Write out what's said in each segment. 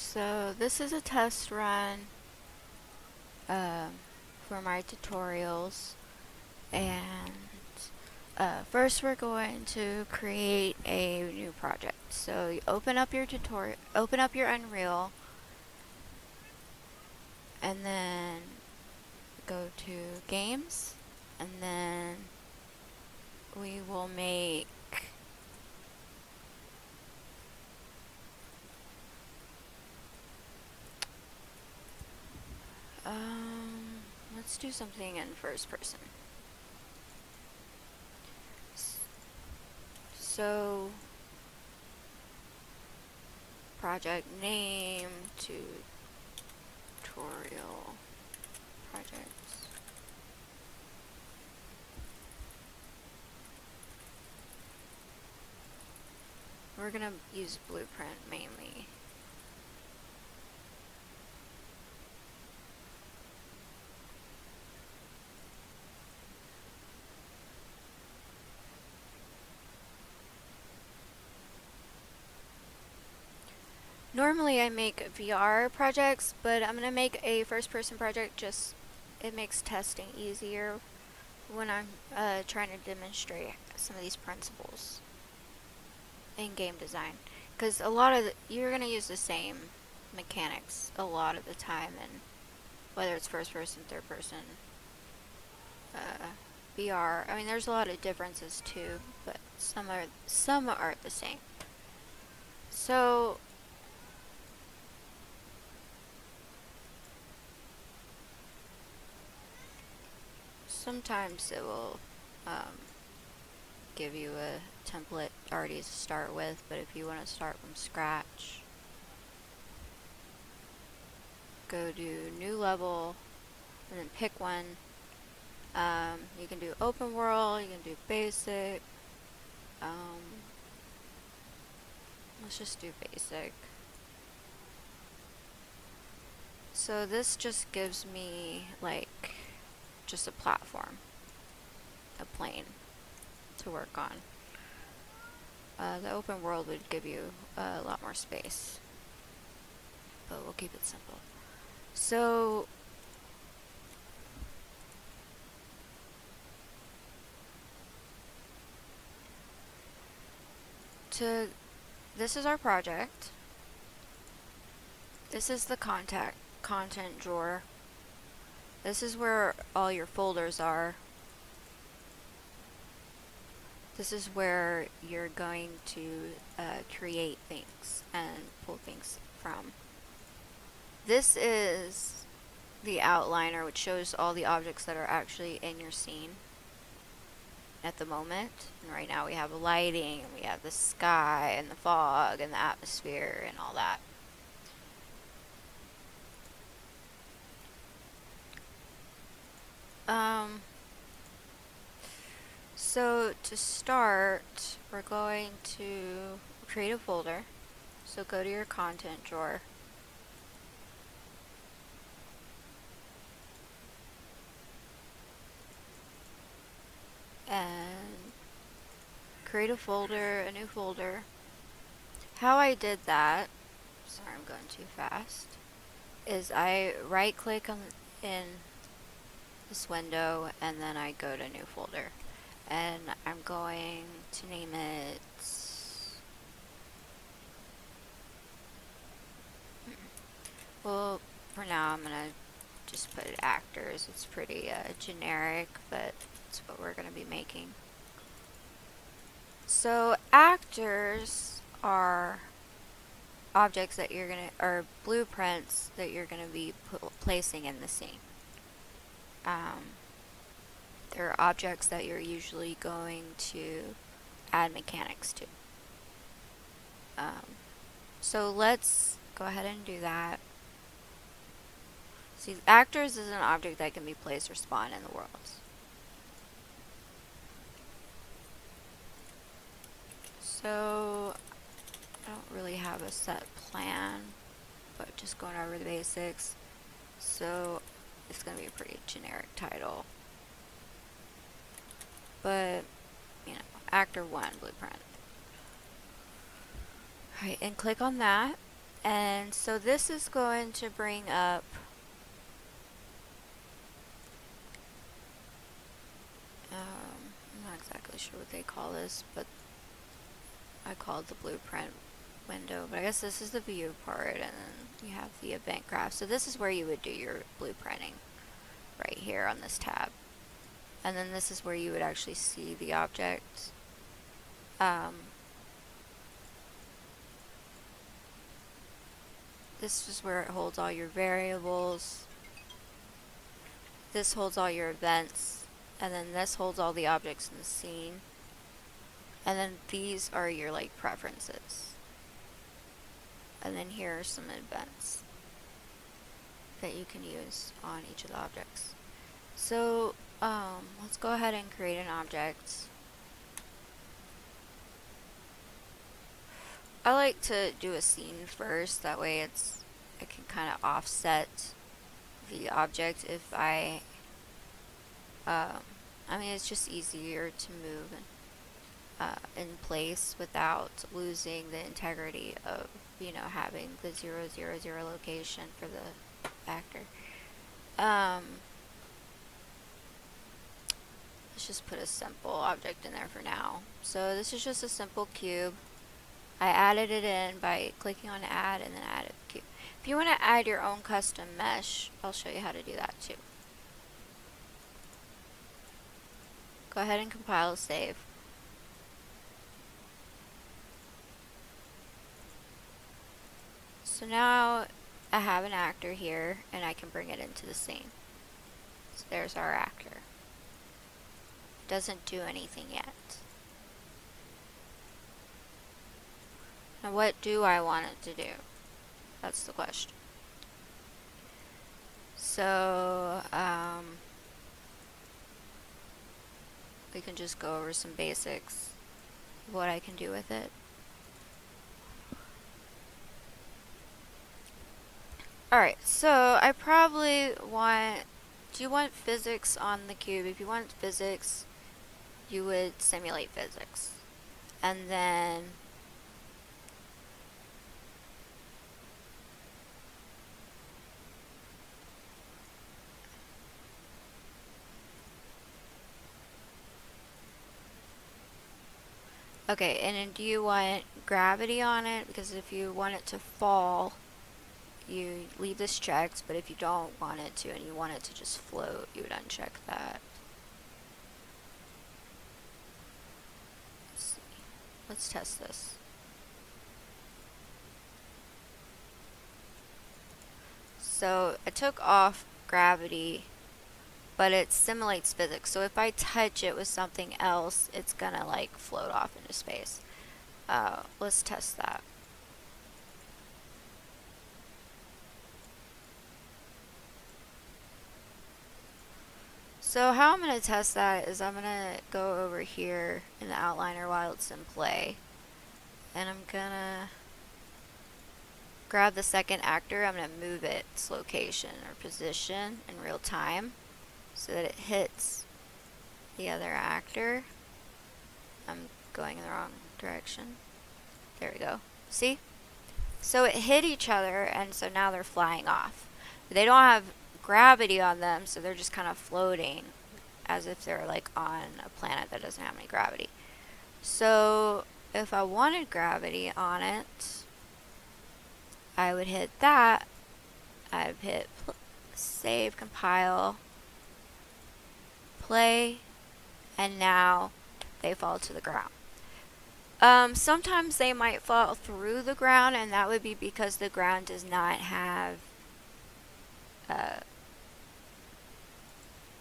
So this is a test run for my tutorials, and first we're going to create a new project. So you open up your Unreal, and then go to Games, and then we will make let's do something in first person. So project name, tutorial projects. We're gonna use Blueprint mainly. Normally I make VR projects, but I'm gonna make a first-person project. Just it makes testing easier when I'm trying to demonstrate some of these principles in game design, because a lot of you're gonna use the same mechanics a lot of the time, and whether it's first person, third person, VR. I mean, there's a lot of differences too, but some are the same. So sometimes it will give you a template already to start with, but if you want to start from scratch, go to new level and then pick one. You can do open world, you can do basic. Let's just do basic. So this just gives me like just a platform, a plane to work on. The open world would give you a lot more space, but we'll keep it simple. So this is our project. This is the content drawer. This is where all your folders are. This is where you're going to create things and pull things from. This is the outliner, which shows all the objects that are actually in your scene at the moment. And right now we have lighting, and we have the sky and the fog and the atmosphere and all that. So to start, we're going to create a folder. So go to your content drawer. And create a folder, a new folder. How I did that, sorry I'm going too fast, is I right click in this window and then I go to new folder. And I'm going to name it well, for now I'm gonna just put it actors. It's pretty generic, but it's what we're gonna be making. So actors are objects that you're gonna, or blueprints that you're gonna be placing in the scene. They're objects that you're usually going to add mechanics to. So let's go ahead and do that. See, actors is an object that can be placed or spawned in the worlds. So I don't really have a set plan, but just going over the basics. So it's going to be a pretty generic title. But, you know, actor 1 blueprint. Alright, and click on that. And so this is going to bring up I'm not exactly sure what they call this, but I call it the blueprint window, but I guess this is the view part, and then you have the event graph. So this is where you would do your blueprinting, right here on this tab. And then this is where you would actually see the object. This is where it holds all your variables. This holds all your events, and then this holds all the objects in the scene. And then these are your like preferences. And then here are some events that you can use on each of the objects. So let's go ahead and create an object. I like to do a scene first, that way I can kind of offset the object if I mean, it's just easier to move in place without losing the integrity of, you know, having the 0, 0, 0 location for the actor. Let's just put a simple object in there for now. So this is just a simple cube. I added it in by clicking on add and then added cube. If you want to add your own custom mesh, I'll show you how to do that too. Go ahead and compile, save. So now I have an actor here and I can bring it into the scene. So there's our actor. Doesn't do anything yet. Now what do I want it to do? That's the question. So we can just go over some basics of what I can do with it. Alright, so I probably want, do you want physics on the cube? If you want physics, you would simulate physics. And then okay, and then do you want gravity on it? Because if you want it to fall, you leave this checked, but if you don't want it to and you want it to just float, you would uncheck that. Let's see. Let's test this. So I took off gravity, but it simulates physics. So if I touch it with something else, it's gonna like float off into space. Let's test that. So how I'm going to test that is I'm going to go over here in the outliner while it's in play, and I'm going to grab the second actor. I'm going to move its location or position in real time so that it hits the other actor. I'm going in the wrong direction. There we go. See? So it hit each other, and so now they're flying off. They don't have gravity on them, so they're just kind of floating as if they're like on a planet that doesn't have any gravity. So if I wanted gravity on it, I would hit that. I'd hit save, compile, play, and now they fall to the ground. Sometimes they might fall through the ground, and that would be because the ground does not have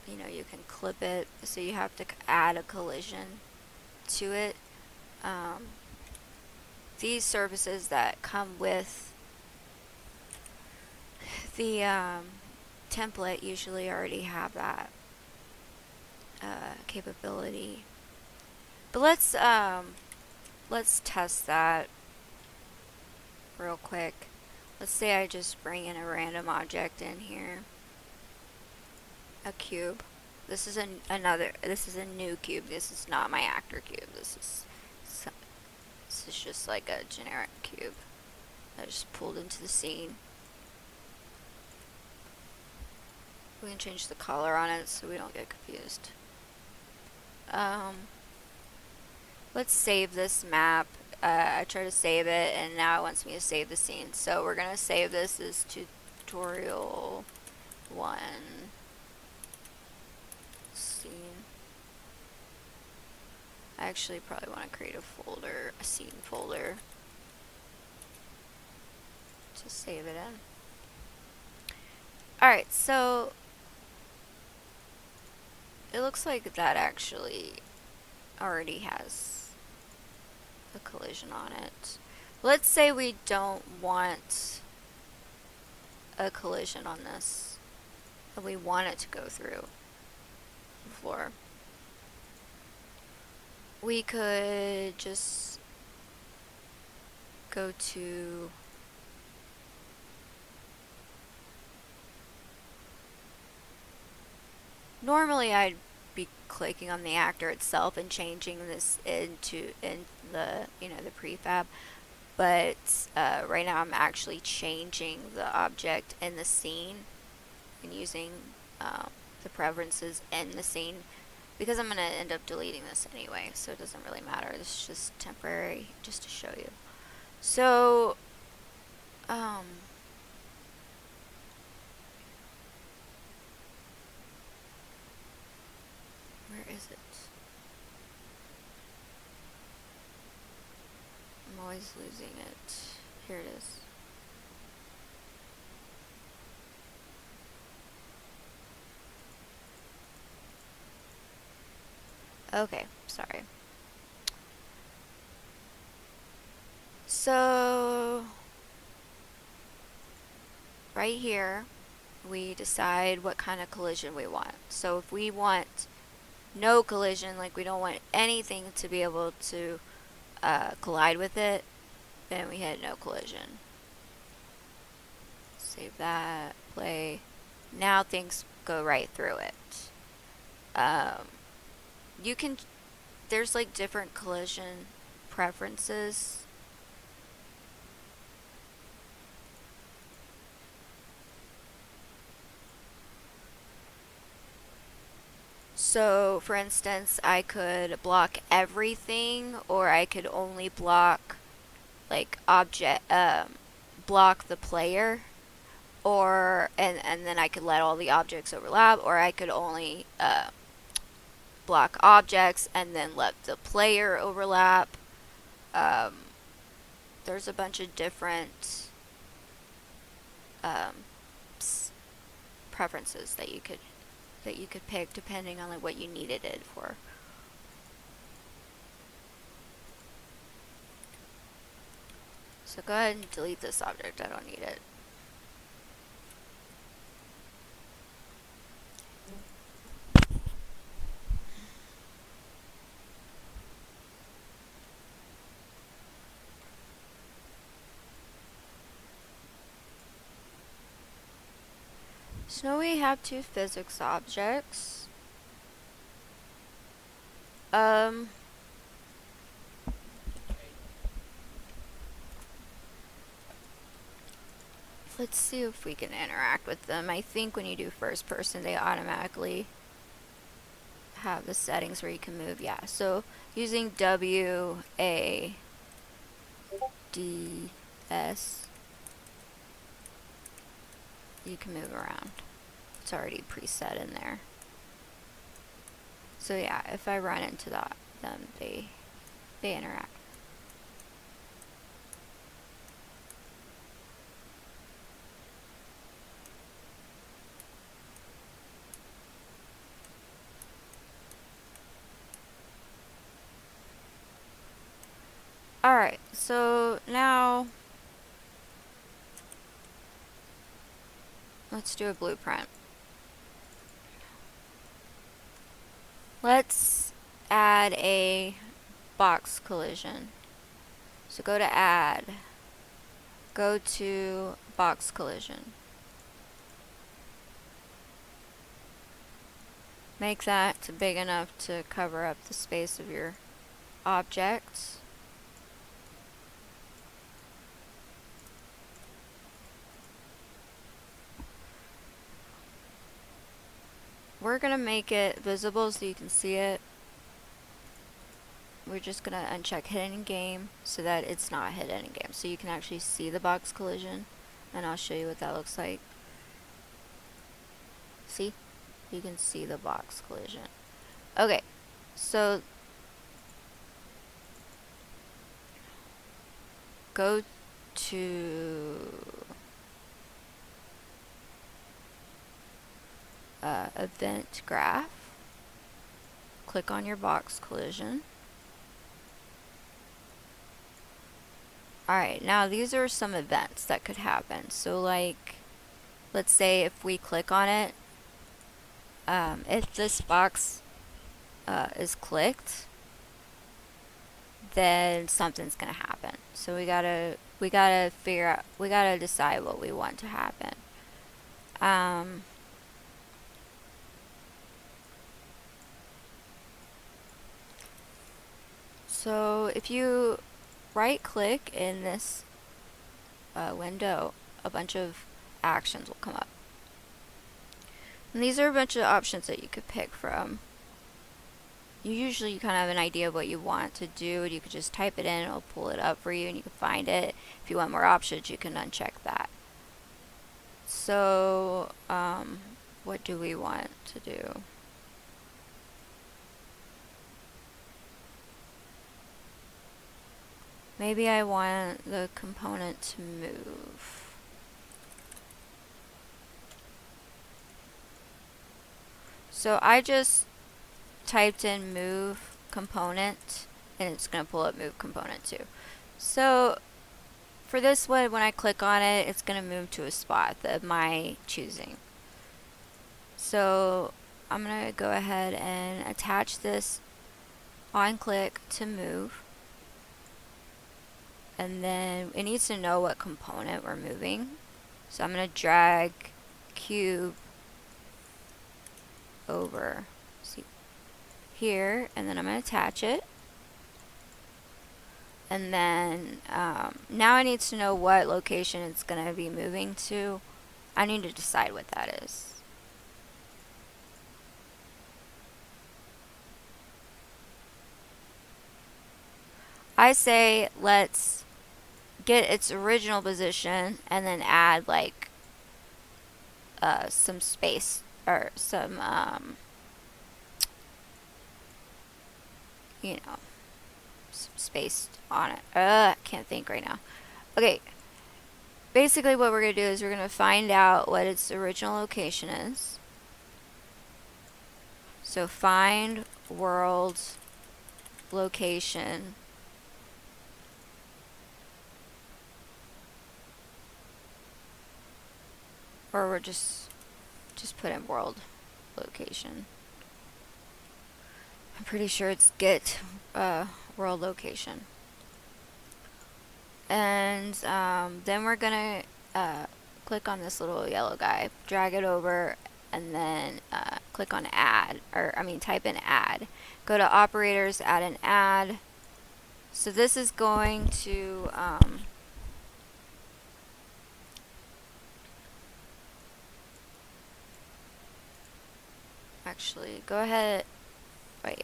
you know, you can clip it, so you have to add a collision to it. These services that come with the template usually already have that capability. But let's test that real quick. Let's say I just bring in a random object in here. A cube. This is a new cube. This is not my actor cube. This is just like a generic cube. I just pulled into the scene. We can change the color on it so we don't get confused. Let's save this map. I try to save it and now it wants me to save the scene. So we're gonna save this as tutorial 1 scene. I actually probably want to create a folder, a scene folder, to save it in. Alright, so it looks like that actually already has a collision on it. Let's say we don't want a collision on this, and we want it to go through the floor. We could just go to normally I'd be clicking on the actor itself and changing this in the the prefab, but right now I'm actually changing the object in the scene and using the preferences in the scene because I'm going to end up deleting this anyway, so it doesn't really matter. This is just temporary, just to show you. So where is it? I'm always losing it. Here it is. Okay, sorry. So right here we decide what kind of collision we want. So if we want no collision, like we don't want anything to be able to collide with it, then we hit no collision. Save that, play. Now things go right through it. You can, there's like different collision preferences. So, for instance, I could block everything, or I could only block like block the player, or and then I could let all the objects overlap, or I could only block objects and then let the player overlap. There's a bunch of different preferences that you could pick depending on like what you needed it for. So go ahead and delete this object. I don't need it. So we have two physics objects. Let's see if we can interact with them. I think when you do first person, they automatically have the settings where you can move. Yeah, so using WADS, you can move around. It's already preset in there. So yeah, if I run into them, they interact. Alright, so now let's do a blueprint. Let's add a box collision. So go to add, go to box collision. Make that big enough to cover up the space of your object. we're gonna make it visible so you can see it. We're just gonna uncheck hidden in game so that it's not hidden in game, so you can actually see the box collision, and I'll show you what that looks like. See? You can see the box collision. Okay, so go to event graph, click on your box collision. Alright, now these are some events that could happen. So like, let's say if we click on it, if this box is clicked, then something's gonna happen. So we gotta figure out, we gotta decide what we want to happen. So if you right click in this window, a bunch of actions will come up. And these are a bunch of options that you could pick from. Usually you kind of have an idea of what you want to do, and you could just type it in, it'll pull it up for you and you can find it. If you want more options, you can uncheck that. So what do we want to do? Maybe I want the component to move. So I just typed in move component and it's going to pull up move component too. So for this one, when I click on it, it's going to move to a spot of my choosing. So I'm going to go ahead and attach this on click to move. And then it needs to know what component we're moving. So I'm going to drag cube over here, and then I'm going to attach it. And then now it needs to know what location it's going to be moving to. I need to decide what that is. I say let's get its original position and then add like some space or some you know, some space on it. I can't think right now. Okay, basically what we're going to do is we're going to find out what its original location is. So find world location. Or we're just put in world location. I'm pretty sure it's get world location. And then we're gonna click on this little yellow guy, drag it over, and then click on add, or I mean type in add. Go to operators, add an add. So this is going to actually go ahead, wait,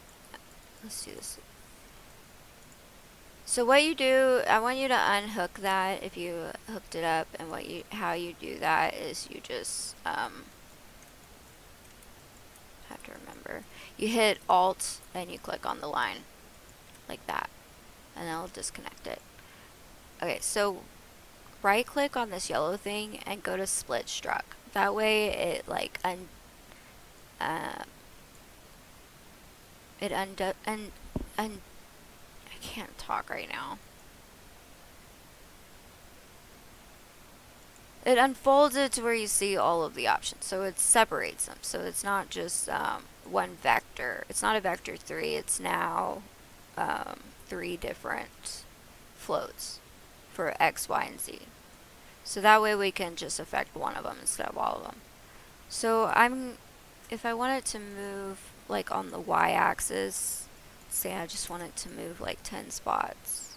let's do this. So what you do, I want you to unhook that if you hooked it up, and how you do that is you just have to remember, you hit Alt and you click on the line like that, and then it'll disconnect it. Okay, so right click on this yellow thing and go to split struct. That way it like I can't talk right now. It unfolds it to where you see all of the options. So it separates them. So it's not just one vector. It's not a vector 3. It's now 3 different floats for X, Y, and Z. So that way we can just affect one of them instead of all of them. So if I want it to move like on the Y axis, say I just want it to move like 10 spots.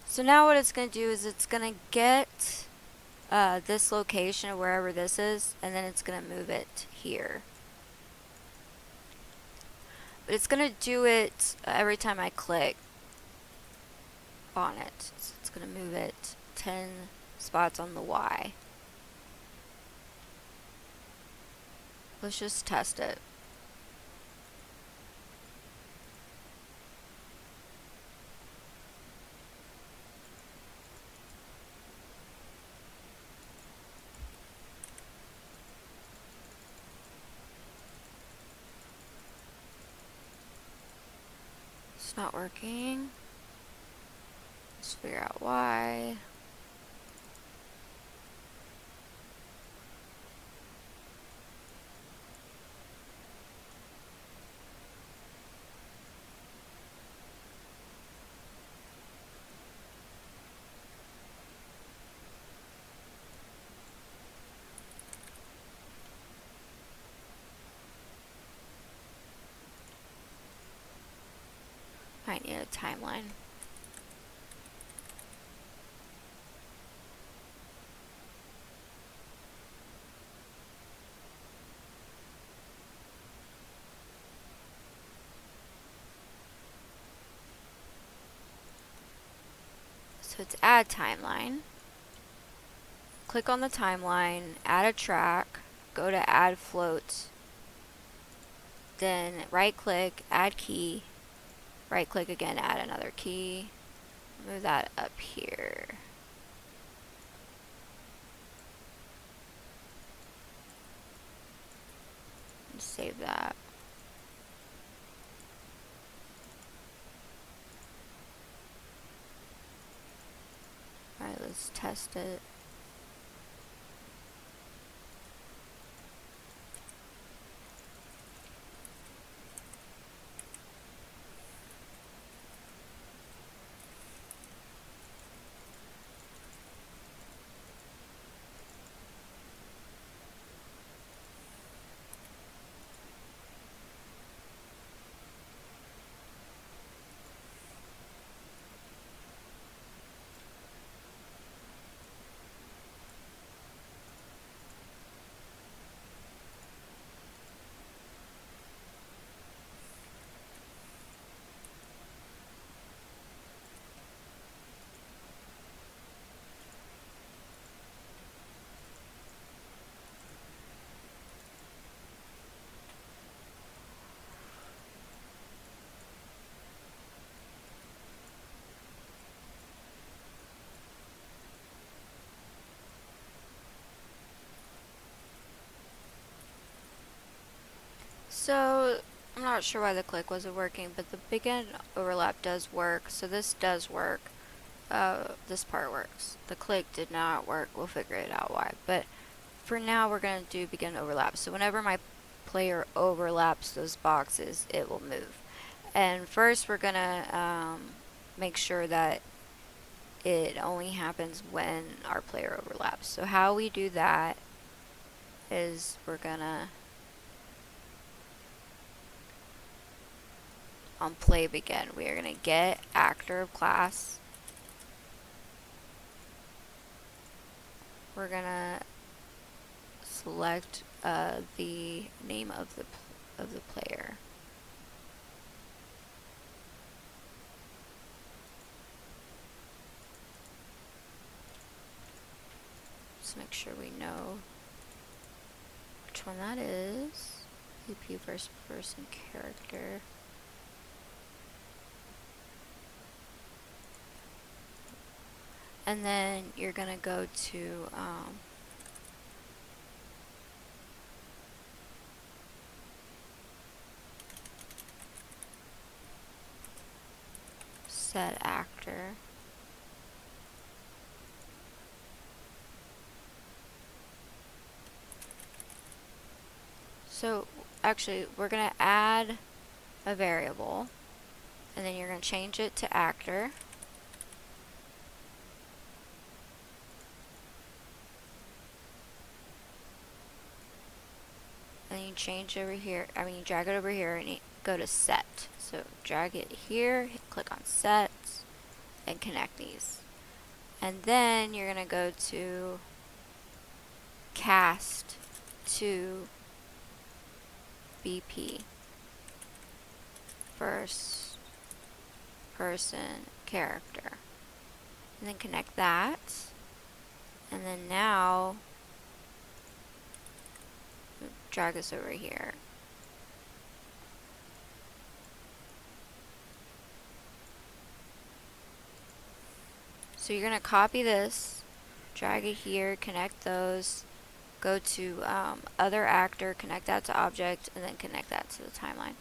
So now what it's going to do is it's going to get this location, wherever this is, and then it's going to move it here. But it's going to do it every time I click on it. So it's going to move it 10 spots on the Y. Let's just test it. It's not working. Let's figure out why. I need a timeline. So it's add timeline. Click on the timeline, add a track, go to add float, then right click, add key, right click again, add another key, move that up here. And save that. Alright, let's test it. So, I'm not sure why the click wasn't working, but the begin overlap does work, so this does work. This part works. The click did not work. We'll figure it out why. But for now, we're going to do begin overlap. So whenever my player overlaps those boxes, it will move. And first, we're going to make sure that it only happens when our player overlaps. So how we do that is we're going to on play begin, we are going to get actor of class. We're going to select the name of the player. Let's make sure we know which one that is. VP first person character. And then you're gonna go to set actor. So actually we're gonna add a variable and then you're gonna change it to actor. And you change over here, you drag it over here and you go to set. So drag it here, click on set, and connect these. And then you're gonna go to cast to BP, first person character, and then connect that, and then now drag this over here. So you're gonna copy this, drag it here, connect those, go to other actor, connect that to object, and then connect that to the timeline.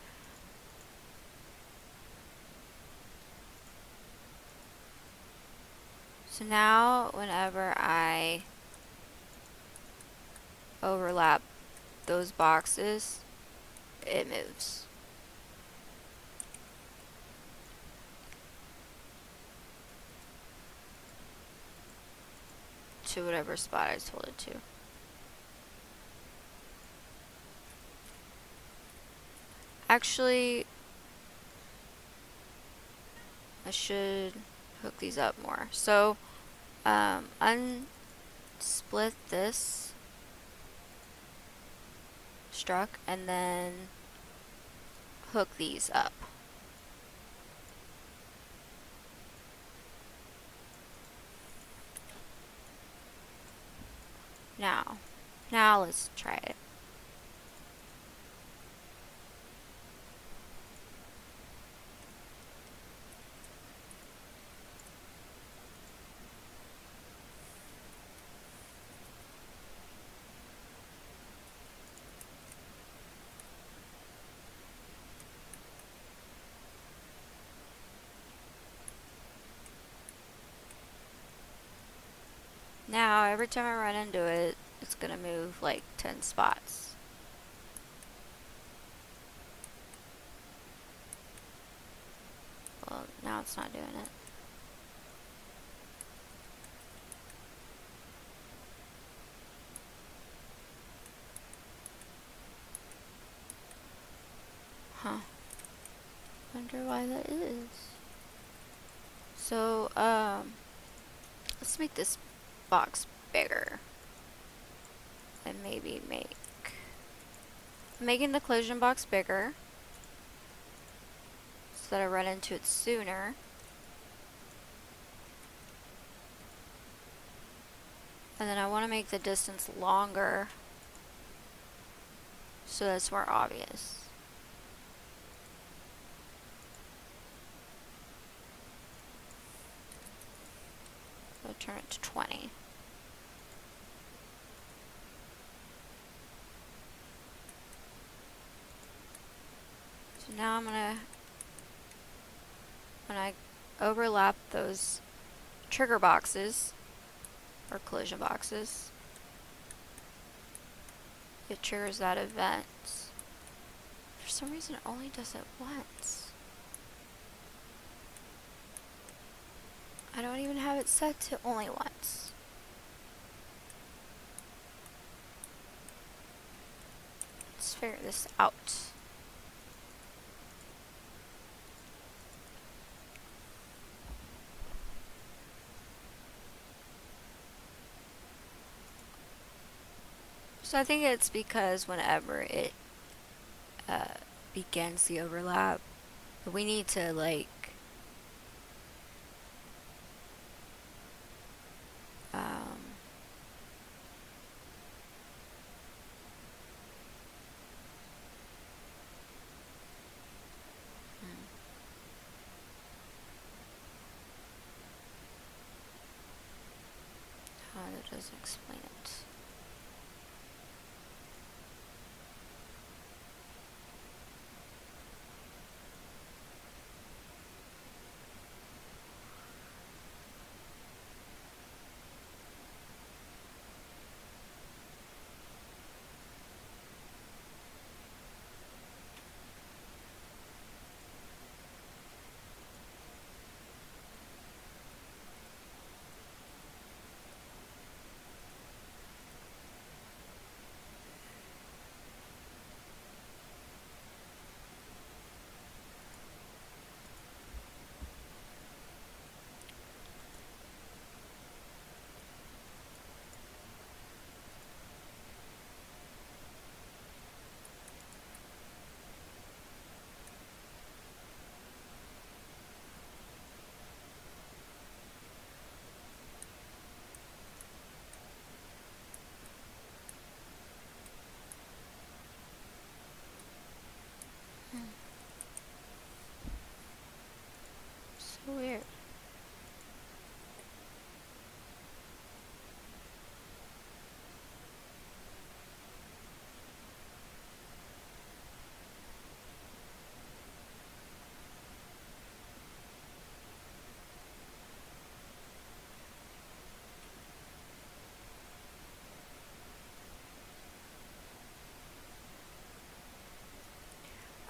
So now whenever I overlap those boxes, it moves. To whatever spot I told it to. Actually, I should hook these up more. So, unsplit this struct and then hook these up. Now let's try it. Now, every time I run into it, it's gonna move like 10 spots. Well, now it's not doing it. Huh. Wonder why that is. So, let's make this box bigger. And maybe making the collision box bigger so that I run into it sooner. And then I want to make the distance longer so that's more obvious. So turn it to 20. So now I'm gonna, when I overlap those trigger boxes or collision boxes, it triggers that event. For some reason it only does it once. I don't even have it set to only once. Let's figure this out. So I think it's because whenever it begins the overlap, we need to like that doesn't explain it.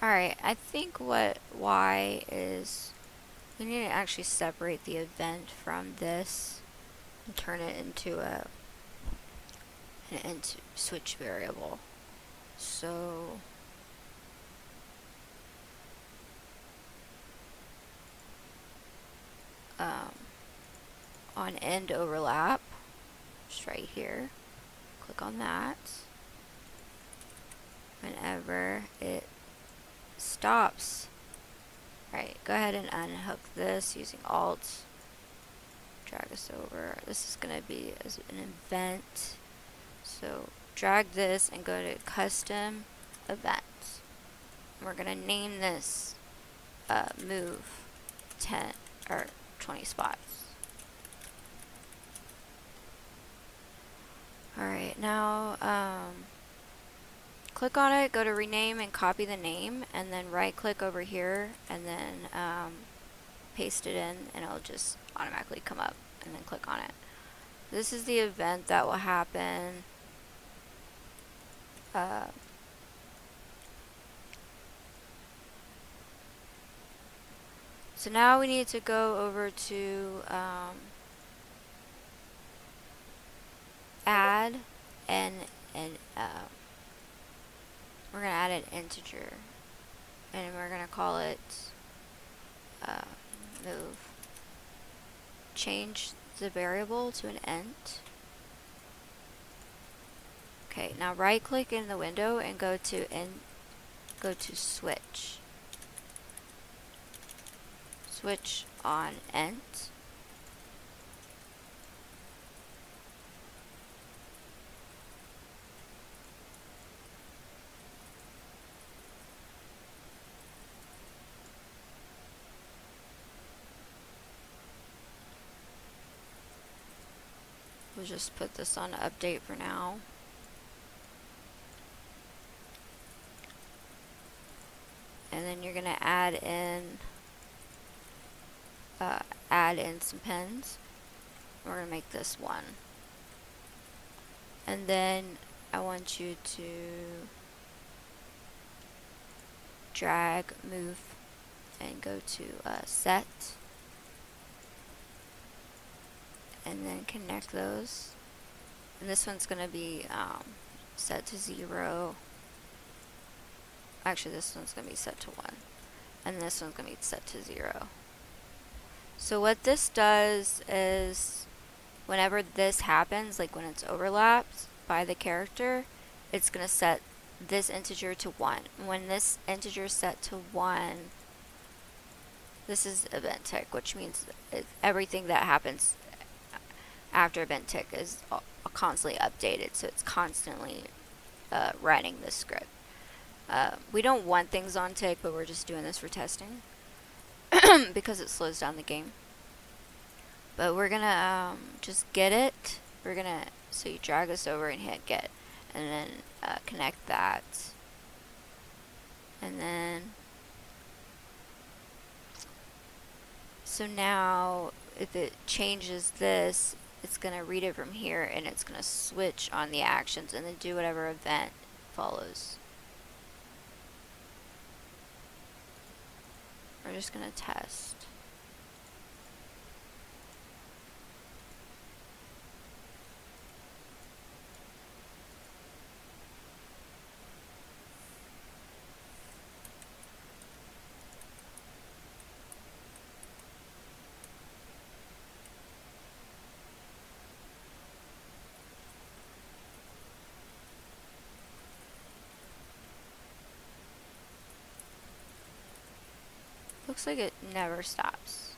Alright, I think why is we need to actually separate the event from this and turn it into an int switch variable. So on end overlap, just right here, click on that. Whenever it stops, right, go ahead and unhook this using Alt, drag this over. This is going to be as an event, so drag this and go to custom event. We're going to name this move 10 or 20 spots. Alright, now click on it, go to rename and copy the name, and then right click over here and then paste it in, and it'll just automatically come up, and then click on it. This is the event that will happen so now we need to go over to add and we're going to add an integer, and we're going to call it move. Change the variable to an int. Okay, now right click in the window and go to switch. Switch on int. We'll just put this on update for now. And then you're going to add in some pens. We're going to make this 1. And then I want you to drag, move, and go to set. And then connect those. And this one's going to be set to 0. Actually, this one's going to be set to 1. And this one's going to be set to 0. So what this does is whenever this happens, like when it's overlapped by the character, it's going to set this integer to 1. When this integer is set to 1, this is event tick, which means everything that happens after event tick is constantly updated, so it's constantly running this script. We don't want things on tick, but we're just doing this for testing because it slows down the game. But we're gonna just get it. We're gonna, so you drag this over and hit get, and then connect that, and then so now if it changes this, it's gonna read it from here and it's gonna switch on the actions and then do whatever event follows. We're just gonna test. Looks like it never stops.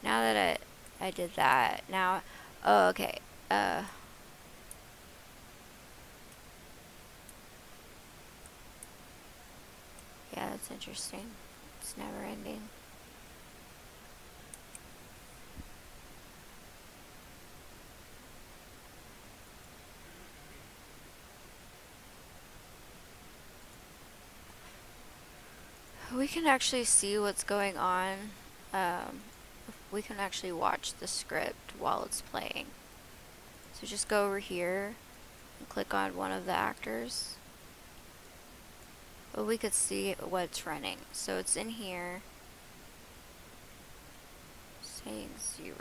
Now that I did that, now, oh, okay, yeah, that's interesting. It's never ending. We can actually see what's going on. We can actually watch the script while it's playing. So just go over here and click on one of the actors. But we could see what's running. So it's in here saying 0.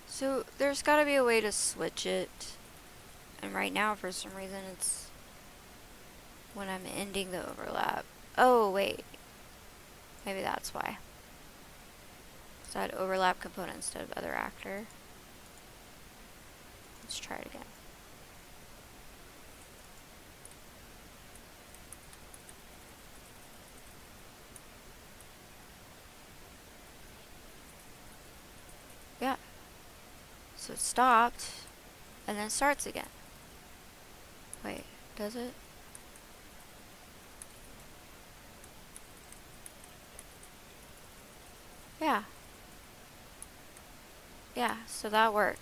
So there's got to be a way to switch it. And right now, for some reason, it's when I'm ending the overlap. Oh, wait. Maybe that's why. So I had overlap component instead of other actor. Let's try it again. Yeah. So it stopped, and then starts again. Wait, does it? Yeah. Yeah, so that worked.